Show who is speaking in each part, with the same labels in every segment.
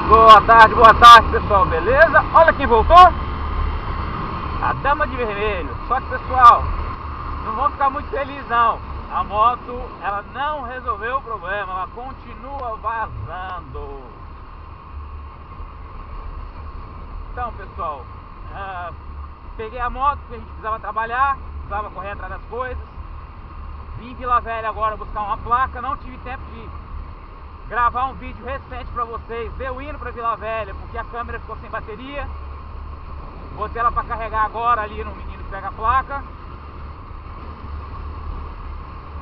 Speaker 1: Boa tarde pessoal, beleza? Olha quem voltou! A Dama de Vermelho. Só que pessoal, não vão ficar muito felizes não. A moto, ela não resolveu o problema, ela continua vazando. Então pessoal, peguei a moto porque a gente precisava trabalhar, precisava correr atrás das coisas. Vim em Vila Velha agora buscar uma placa, não tive tempo de gravar um vídeo recente pra vocês de eu indo pra Vila Velha, porque a câmera ficou sem bateria. Botei ela pra carregar agora ali no menino que pega a placa.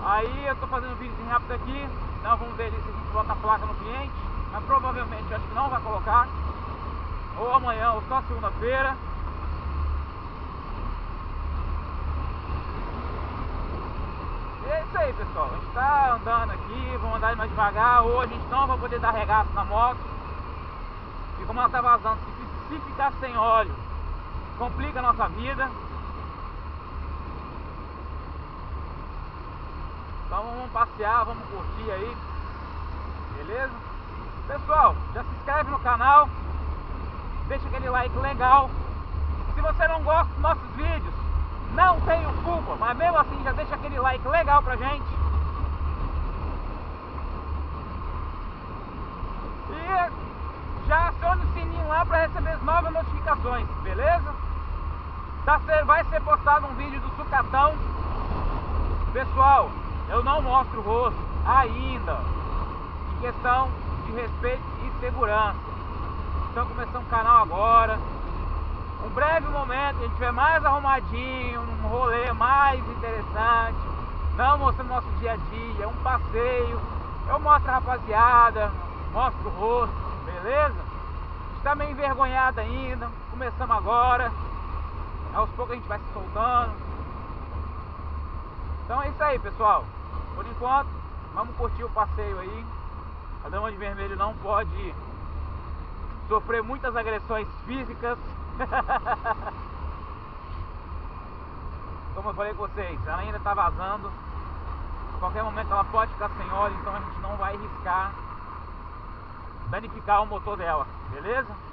Speaker 1: Aí eu tô fazendo um vídeo rápido aqui. Então vamos ver ali se a gente bota a placa no cliente. Mas provavelmente acho que não vai colocar. Ou amanhã ou só segunda-feira. E é isso aí pessoal, a gente tá andando aqui, vamos andar mais devagar. Hoje a gente não vai poder dar regaço na moto. E como ela tá vazando, se ficar sem óleo, complica a nossa vida. Então vamos passear, vamos curtir aí. Beleza? Pessoal, já se inscreve no canal, deixa aquele like legal. Se você não gosta dos nossos vídeos, não tenho culpa, mas mesmo assim já deixa aquele like legal pra gente. E já acione o sininho lá pra receber as novas notificações, beleza? Vai ser postado um vídeo do sucatão. Pessoal, eu não mostro o rosto ainda, em questão de respeito e segurança. Estamos começando o canal agora. Um breve momento, a gente tiver mais arrumadinho, um rolê mais interessante, não mostrando nosso dia a dia, um passeio, eu mostro a rapaziada, mostro o rosto, beleza? A gente tá meio envergonhado ainda, começamos agora, aos poucos a gente vai se soltando. Então é isso aí pessoal, por enquanto, vamos curtir o passeio aí. A Dama de Vermelho não pode sofrer muitas agressões físicas. Como eu falei com vocês, ela ainda está vazando. A qualquer momento ela pode ficar sem óleo, então a gente não vai arriscar danificar o motor dela, beleza?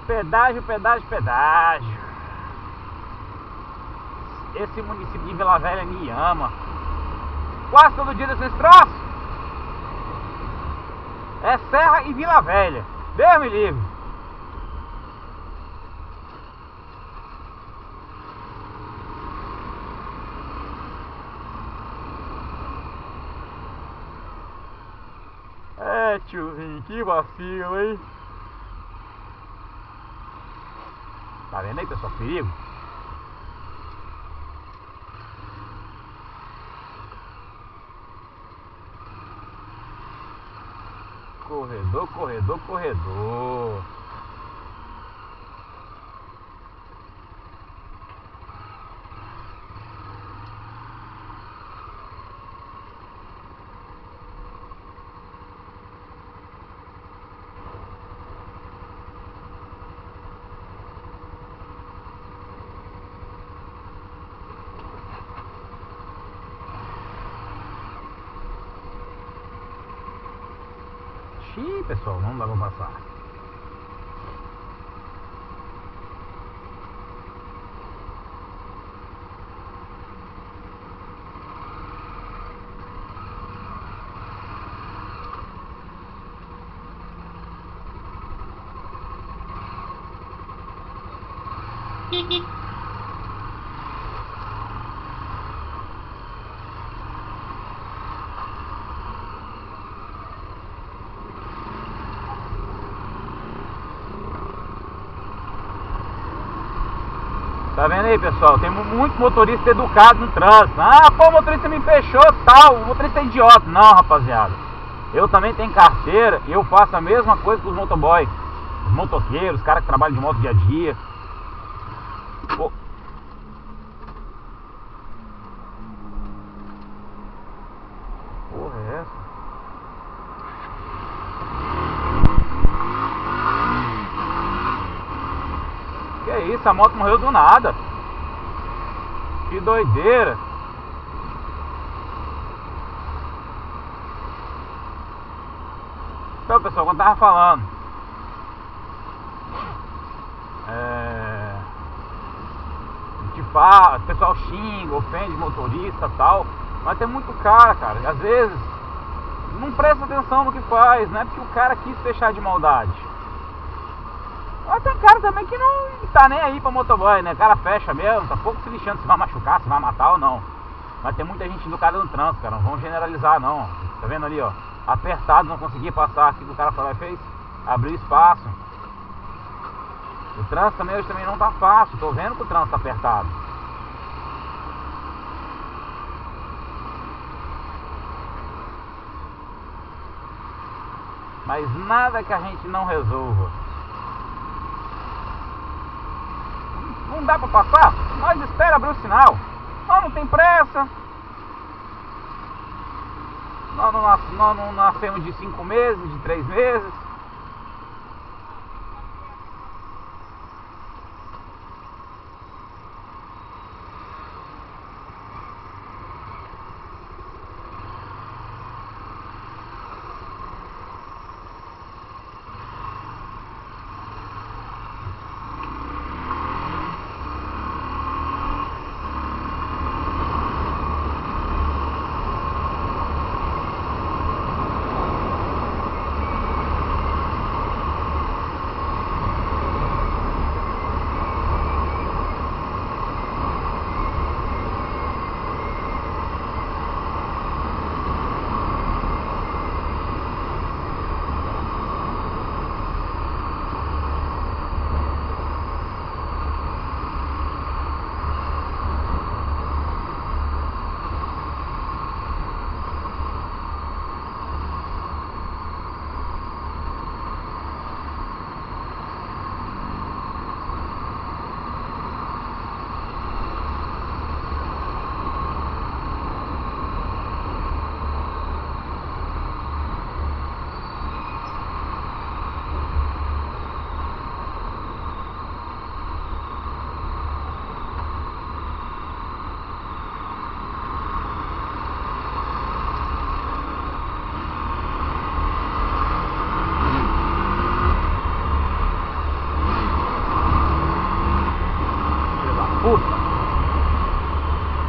Speaker 1: Pedágio, pedágio, pedágio. Esse município de Vila Velha me ama. Quase todo dia desses troços é Serra e Vila Velha. Deus me livre. É tiozinho, que vacilo, hein? Tá vendo aí pessoal, perigo? Corredor, corredor, corredor. Ih, pessoal, não dá pra passar. Tá vendo aí, pessoal? Tem muito motorista educado no trânsito. Ah, pô, o motorista me fechou, tal, o motorista é idiota. Não, rapaziada, eu também tenho carteira e eu faço a mesma coisa com os motoboys, os motoqueiros, os caras que trabalham de moto dia a dia. Pô. Porra, é essa? Que isso, a moto morreu do nada. Que doideira. Então, pessoal, quando eu tava falando, o pessoal xinga, ofende motorista e tal, mas tem muito cara, e às vezes não presta atenção no que faz, não é porque o cara quis fechar de maldade. Mas tem cara também que não tá nem aí pra motoboy, né? O cara fecha mesmo, tá pouco se lixando se vai machucar, se vai matar ou não. Mas tem muita gente educada no trânsito, cara, não vamos generalizar não. Tá vendo ali, ó, apertado, não conseguia passar, aqui o cara foi lá e fez, abriu espaço. O trânsito também hoje também não tá fácil, tô vendo que o trânsito tá apertado. Mas nada que a gente não resolva. Não dá pra passar? Nós espera abrir o sinal. Nós não tem pressa. Nós não nascemos de 5 meses, de 3 meses.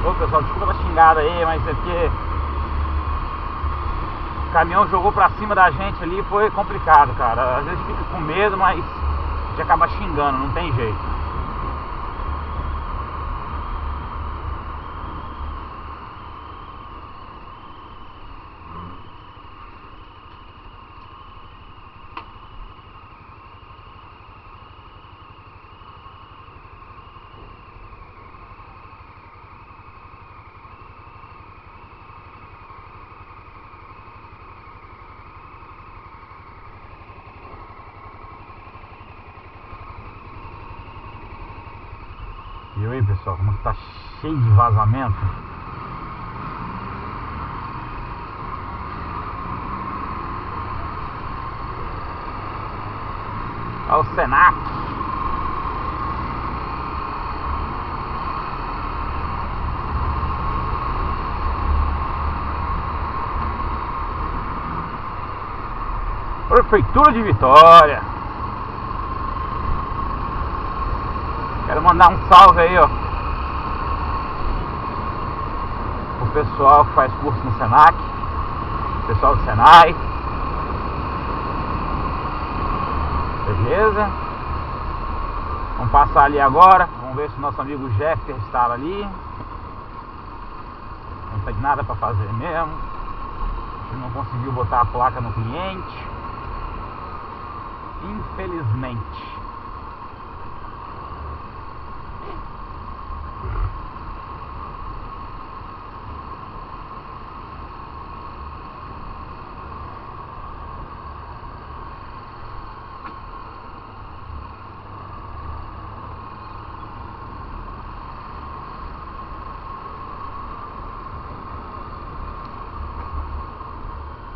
Speaker 1: Ô pessoal, desculpa a xingada aí, mas é porque o caminhão jogou pra cima da gente ali, foi complicado, cara. Às vezes fica com medo, mas a gente acaba xingando, não tem jeito. Viu aí, pessoal, como que tá cheio de vazamento? Olha o Senac. Prefeitura de Vitória. Quero mandar um salve aí, ó, pro pessoal que faz curso no Senac, pessoal do Senai. Beleza? Vamos passar ali agora. Vamos ver se o nosso amigo Jeffer está ali. Não tem nada para fazer mesmo. A gente não conseguiu botar a placa no cliente, infelizmente.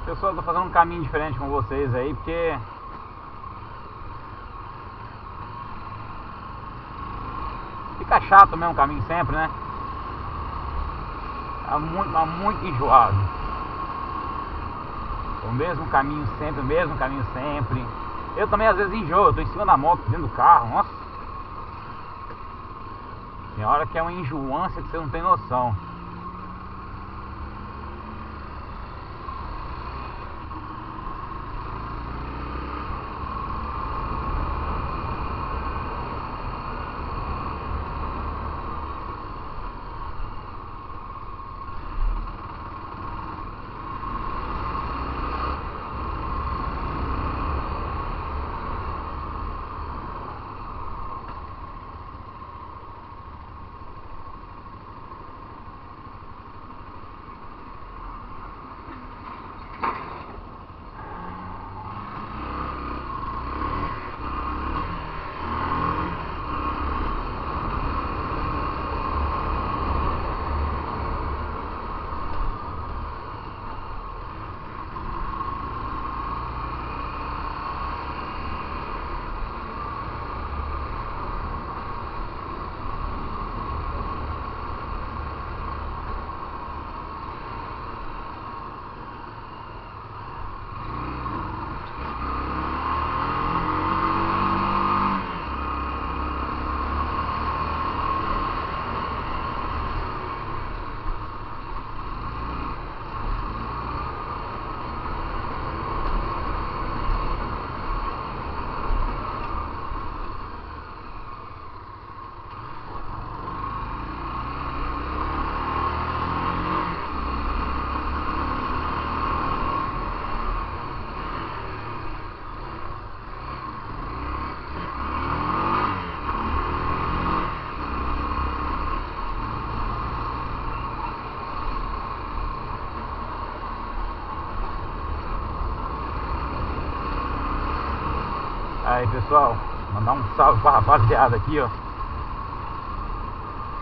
Speaker 1: Pessoal, tô fazendo um caminho diferente com vocês aí, porque fica chato mesmo o caminho sempre, né? Tá muito enjoado. O mesmo caminho sempre, o mesmo caminho sempre. Eu também às vezes enjoo, eu tô em cima da moto, dentro do carro, nossa. Tem hora que é uma enjoância que você não tem noção. Aí pessoal, mandar um salve pra rapaziada aqui, ó.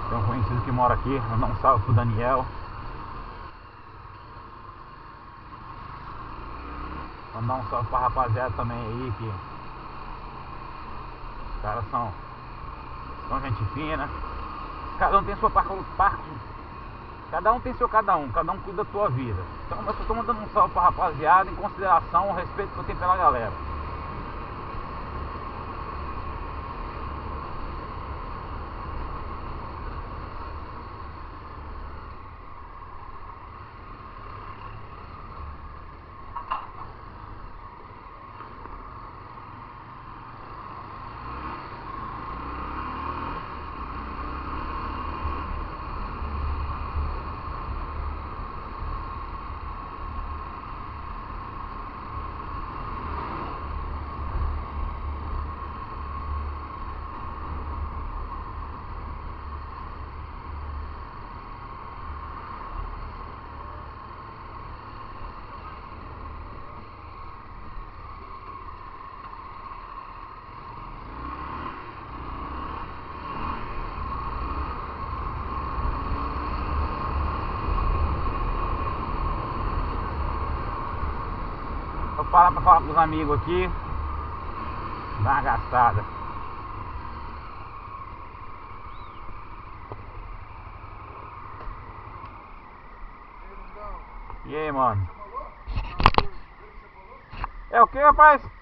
Speaker 1: Tem um conhecido que mora aqui, mandar um salve pro Daniel. Mandar um salve pra rapaziada também aí, que os caras são gente fina. Cada um tem sua parte. Cada um tem seu cada um cuida da sua vida. Então eu só tô mandando um salve pra rapaziada em consideração ao respeito que eu tenho pela galera. Vou parar pra falar com os amigos aqui. Dar uma gastada. E aí, mano? É o que, rapaz?